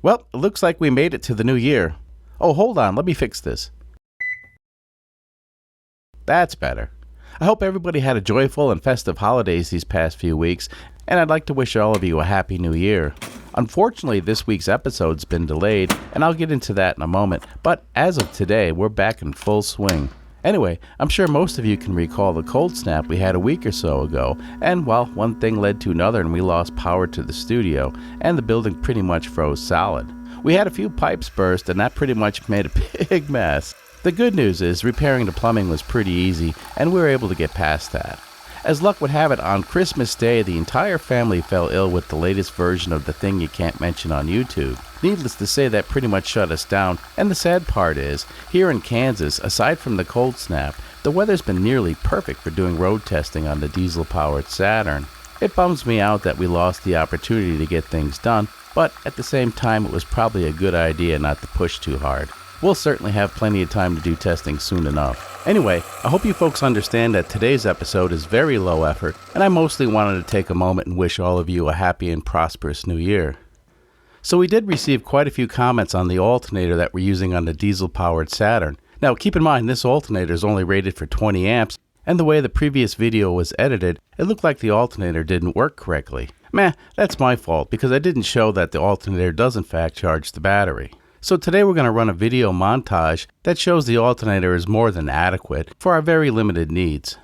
Well, it looks like we made it to the new year. Oh, hold on, let me fix this. That's better. I hope everybody had a joyful and festive holidays these past few weeks, and I'd like to wish all of you a Happy New Year. Unfortunately, this week's episode's been delayed, and I'll get into that in a moment, but as of today, we're back in full swing. Anyway, I'm sure most of you can recall the cold snap we had a week or so ago, and well, one thing led to another and we lost power to the studio, and the building pretty much froze solid. We had a few pipes burst, and that pretty much made a big mess. The good news is repairing the plumbing was pretty easy, and we were able to get past that. As luck would have it, on Christmas Day, the entire family fell ill with the latest version of the thing you can't mention on YouTube. Needless to say, that pretty much shut us down, and the sad part is, here in Kansas, aside from the cold snap, the weather's been nearly perfect for doing road testing on the diesel-powered Saturn. It bums me out that we lost the opportunity to get things done, but at the same time, it was probably a good idea not to push too hard. We'll certainly have plenty of time to do testing soon enough. Anyway, I hope you folks understand that today's episode is very low effort, and I mostly wanted to take a moment and wish all of you a happy and prosperous new year. So we did receive quite a few comments on the alternator that we're using on the diesel-powered Saturn. Now keep in mind this alternator is only rated for 20 amps, and the way the previous video was edited, it looked like the alternator didn't work correctly. Meh, that's my fault because I didn't show that the alternator does in fact charge the battery. So today we're going to run a video montage that shows the alternator is more than adequate for our very limited needs.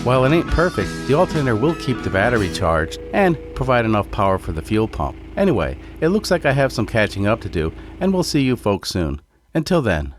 While it ain't perfect, the alternator will keep the battery charged and provide enough power for the fuel pump. Anyway, it looks like I have some catching up to do, and we'll see you folks soon. Until then.